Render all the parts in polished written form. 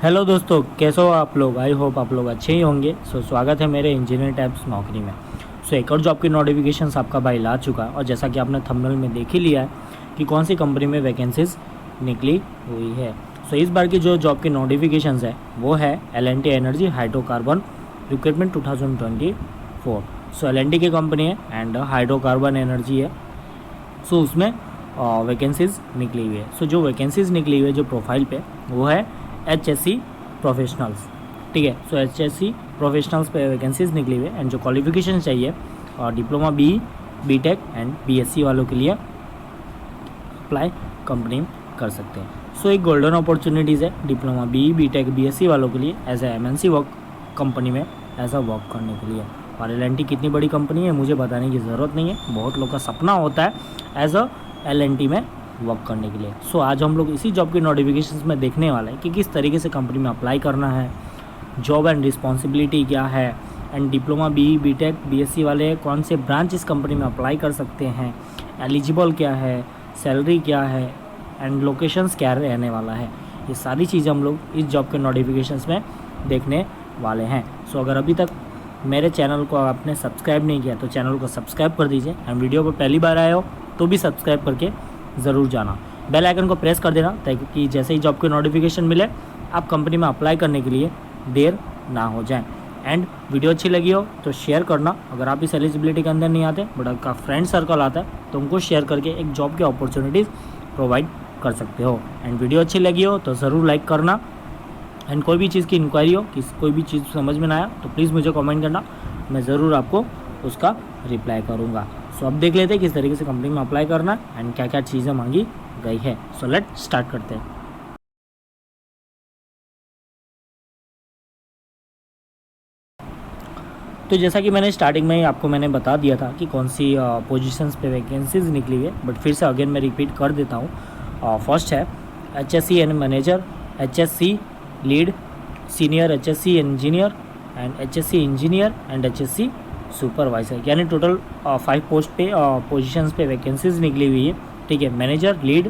Hello दोस्तों, कैसे हो आप लोग। आई होप आप लोग अच्छे ही होंगे। स्वागत है मेरे इंजीनियर टाइप्स नौकरी में। एक और जॉब की नोटिफिकेशंस आपका भाई ला चुका है और जैसा कि आपने थंबनेल में देख ही लिया है कि कौन सी कंपनी में वैकेंसीज निकली हुई है। इस बार की जो जॉब की नोटिफिकेशंस है वो है L&T energy hydrocarbon recruitment 2024। L&T की कंपनी है एंड हाइड्रोकार्बन एनर्जी है। उसमें वैकेंसीज निकली हुई है। जो वैकेंसीज निकली हुई है जो प्रोफाइल पे वो है HSC प्रोफेशनल्स। ठीक है, HSC प्रोफेशनल्स पे वैकेंसीज निकली हुई है एंड जो क्वालिफिकेशन चाहिए और डिप्लोमा बीटेक एंड BSc वालों के लिए अप्लाई कंपनी कर सकते हैं। एक गोल्डन अपॉर्चुनिटीज़ है डिप्लोमा बीटेक BSc वालों के लिए as a MNC work company में ऐसा वर्क करने के लिए। और L&T कितनी बड़ी कंपनी है मुझे बताने की ज़रूरत नहीं है, बहुत लोग का सपना होता है एज अ L&T में वर्क करने के लिए। आज हम लोग इसी जॉब के नोटिफिकेशंस में देखने वाले हैं कि किस तरीके से कंपनी में अप्लाई करना है, जॉब एंड रिस्पॉन्सिबिलिटी क्या है, एंड डिप्लोमा बीटेक BSc वाले कौन से ब्रांच इस कंपनी में अप्लाई कर सकते हैं, एलिजिबल क्या है, सैलरी क्या है एंड लोकेशंस क्या रहने वाला है। ये सारी चीज़ें हम लोग इस जॉब के नोटिफिकेशंस में देखने वाले हैं। अगर अभी तक मेरे चैनल को आपने सब्सक्राइब नहीं किया तो चैनल को सब्सक्राइब कर दीजिए एंड वीडियो पर पहली बार आए हो तो भी सब्सक्राइब करके ज़रूर जाना। बेल आइकन को प्रेस कर देना ताकि जैसे ही जॉब की नोटिफिकेशन मिले आप कंपनी में अप्लाई करने के लिए देर ना हो जाए। एंड वीडियो अच्छी लगी हो तो शेयर करना। अगर आप इस एलिजिबिलिटी के अंदर नहीं आते बट आपका फ्रेंड सर्कल आता है तो उनको शेयर करके एक जॉब की अपॉर्चुनिटीज़ प्रोवाइड कर सकते हो। एंड वीडियो अच्छी लगी हो तो ज़रूर लाइक करना। एंड कोई भी चीज़ की इंक्वायरी हो कि कोई भी चीज़ समझ में ना आया तो प्लीज़ मुझे कमेंट करना, मैं ज़रूर आपको उसका रिप्लाई करूँगा। अब देख लेते हैं किस तरीके से कंपनी में अप्लाई करना है एंड क्या क्या चीज़ें मांगी गई है। लेट स्टार्ट करते हैं। तो जैसा कि मैंने स्टार्टिंग में ही आपको मैंने बता दिया था कि कौन सी पोजीशंस पे वैकेंसीज निकली हुई है, बट फिर से अगेन मैं रिपीट कर देता हूँ। फर्स्ट है HSC and manager, HSC lead, senior HSC engineer and HSC engineer and HSC supervisor, यानी टोटल 5 पोस्ट पे पोजीशंस पे वैकेंसीज निकली हुई है। ठीक है, manager, lead,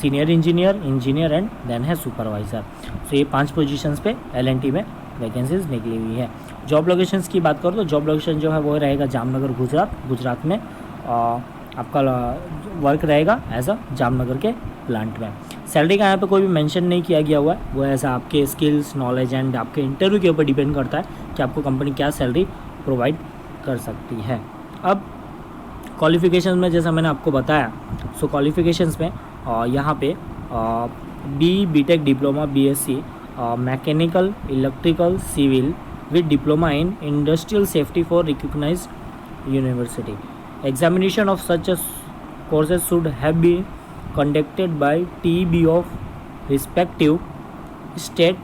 senior engineer and then है सुपरवाइज़र। ये 5 पोजीशंस पे L&T में वैकेंसीज निकली हुई है। जॉब लोकेशंस की बात करो तो जॉब लोकेशन जो है वो रहेगा जामनगर गुजरात में। आपका वर्क रहेगा एज अ जामनगर के प्लांट में। सैलरी का यहाँ पे कोई भी मेंशन नहीं किया गया हुआ है, वो ऐसा आपके स्किल्स, नॉलेज एंड आपके इंटरव्यू के ऊपर डिपेंड करता है कि आपको कंपनी क्या सैलरी प्रोवाइड कर सकती है। अब क्वालिफिकेशन में जैसा मैंने आपको बताया, क्वालिफिकेशंस में यहाँ पे BTech diploma BSc mechanical, electrical, civil with diploma in industrial safety for recognized university. Examination of such as courses should have been conducted by TEB of respective state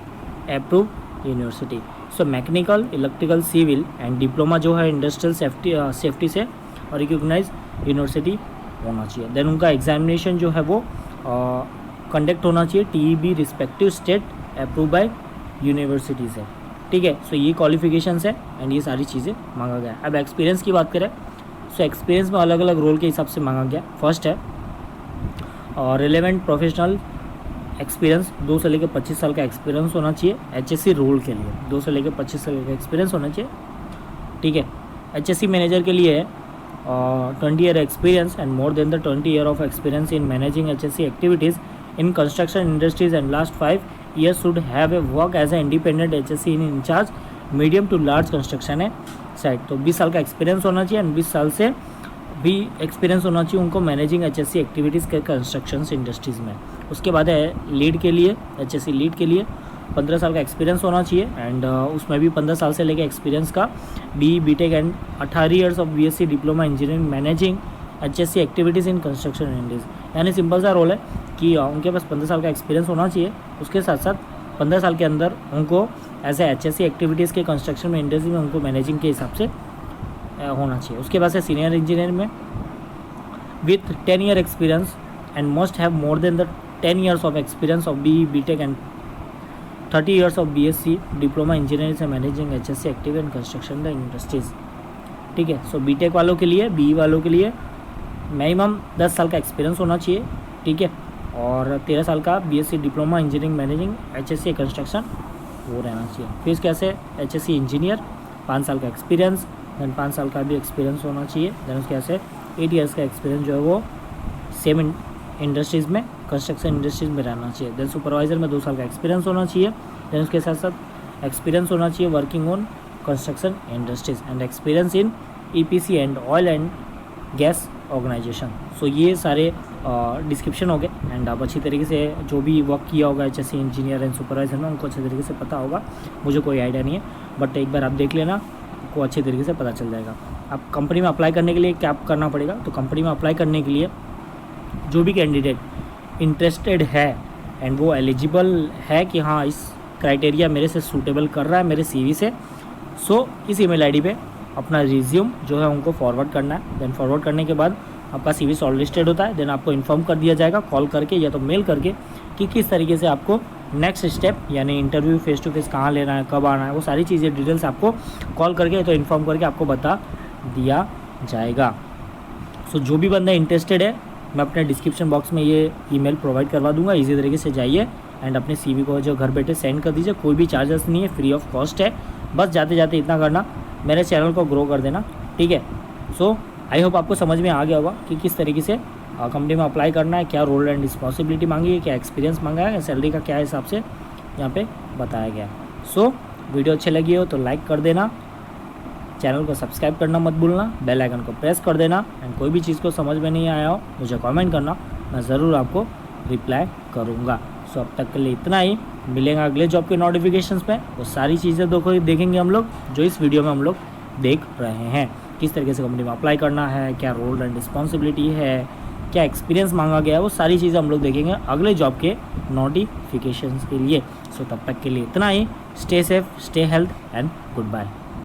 approved university. Mechanical, electrical, civil and diploma जो है industrial safety से और recognise university होना चाहिए। Then उनका examination जो है वो कंडक्ट होना चाहिए TEB respective state approve by university से। ठीक है, ये क्वालिफिकेशंस है एंड ये सारी चीज़ें मांगा गया है। अब एक्सपीरियंस की बात करें एक्सपीरियंस में अलग अलग रोल के हिसाब से मांगा गया। फर्स्ट है रिलेवेंट प्रोफेशनल एक्सपीरियंस, 2 से लेकर 25 साल का एक्सपीरियंस होना चाहिए। HSC रोल के लिए 2 से लेकर 25 साल का एक्सपीरियंस होना चाहिए। ठीक है, HSC मैनेजर के लिए 20 year experience and more than the 20 year of experience in managing HSC activities in construction industries and last 5 years should have a work as an independent HSC in charge medium to large construction है site. तो 20 साल का experience होना चाहिए and 20 साल से भी experience होना चाहिए उनको मैनेजिंग HSC एक्टिविटीज़ के कंस्ट्रक्शन इंडस्ट्रीज़ में। उसके बाद है लीड के लिए, HSC लीड के लिए 15 साल का एक्सपीरियंस होना चाहिए एंड उसमें भी 15 साल से लेकर एक्सपीरियंस का BTech and 18 years of BSc diploma engineering managing HSC activities in construction industries. यानी सिंपल सा रोल है कि उनके पास 15 साल का एक्सपीरियंस होना चाहिए, उसके साथ साथ 15 साल के अंदर उनको एज ए HSC एक्टिविटीज़ के कंस्ट्रक्शन में इंडस्ट्री में उनको मैनेजिंग के हिसाब से होना चाहिए। उसके बाद से सीनियर इंजीनियर में with 10 year experience and must have more than the 10 years of experience of BTech and 30 years of BSc diploma engineering से managing HSC active and construction the industries. ठीक है, BTech वालों के लिए, BE वालों के लिए मिनिमम 10 साल का एक्सपीरियंस होना चाहिए। ठीक है, और 13 साल का BSc diploma engineering managing HSC construction वो रहना चाहिए। फिर इसके ऐसे HSC इंजीनियर 5 साल का एक्सपीरियंस, देन 5 साल का भी एक्सपीरियंस होना चाहिए। देन उसके ऐसे 8 ईयर्स का एक्सपीरियंस जो है वो सेम इंडस्ट्रीज़ में, कंस्ट्रक्शन इंडस्ट्रीज़ में रहना चाहिए। देन सुपरवाइज़र में 2 साल का एक्सपीरियंस होना चाहिए। देन उसके साथ साथ एक्सपीरियंस होना चाहिए working on construction industries and experience in EPC and oil and gas organisation. So ये सारे डिस्क्रिप्शन हो गए एंड आप अच्छी तरीके से जो भी वर्क किया होगा HSC इंजीनियर एंड सुपरवाइजर में, उनको अच्छे तरीके से पता होगा। मुझे कोई आइडिया नहीं है, बट एक बार आप देख लेना, आपको अच्छे तरीके से पता चल जाएगा। आप कंपनी में अप्लाई करने के लिए क्या करना पड़ेगा, तो कंपनी में अप्लाई करने के लिए जो भी कैंडिडेट इंटरेस्टेड है एंड वो एलिजिबल है कि हाँ इस क्राइटेरिया मेरे से सूटेबल कर रहा है मेरे CV से, सो इस ईमेल आईडी पे अपना रिज्यूम जो है उनको फॉरवर्ड करना है। देन फॉरवर्ड करने के बाद आपका CV शॉर्टलिस्टेड होता है। देन आपको इन्फॉर्म कर दिया जाएगा कॉल करके या तो मेल करके कि किस तरीके से आपको नेक्स्ट स्टेप यानी इंटरव्यू फेस टू फेस कहाँ लेना है, कब आना है, वो सारी चीज़ें डिटेल्स आपको कॉल करके तो इन्फॉर्म करके आपको बता दिया जाएगा। सो जो भी बंदा इंटरेस्टेड है, मैं अपने डिस्क्रिप्शन बॉक्स में ये ईमेल प्रोवाइड करवा दूंगा। इजी तरीके से जाइए एंड अपने CV को जो घर बैठे सेंड कर दीजिए। कोई भी चार्जेस नहीं है, फ्री ऑफ कॉस्ट है। बस जाते जाते इतना करना, मेरे चैनल को ग्रो कर देना, ठीक है। सो आई होप आपको समझ में आ गया होगा कि किस तरीके से कंपनी में अप्लाई करना है, क्या रोल एंड रिस्पॉन्सिबिलिटी मांगी है, क्या एक्सपीरियंस मांगा है, सैलरी का क्या हिसाब से यहाँ पे बताया गया। सो वीडियो अच्छी लगी हो तो लाइक कर देना, चैनल को सब्सक्राइब करना मत भूलना, बेल आइकन को प्रेस कर देना एंड कोई भी चीज़ को समझ में नहीं आया हो मुझे कमेंट करना, मैं ज़रूर आपको रिप्लाई करूँगा। सो अब तक के लिए इतना ही, मिलेंगे अगले जॉब के नोटिफिकेशंस पे। वो सारी चीज़ें देखेंगे हम लोग जो इस वीडियो में हम लोग देख रहे हैं, किस तरीके से कंपनी में अप्लाई करना है, क्या रोल एंड रिस्पॉन्सिबिलिटी है, क्या एक्सपीरियंस मांगा गया है, वो सारी चीज़ें हम लोग देखेंगे अगले जॉब के नोटिफिकेशंस के लिए। सो तब तक के लिए इतना ही, stay safe, stay health and good bye.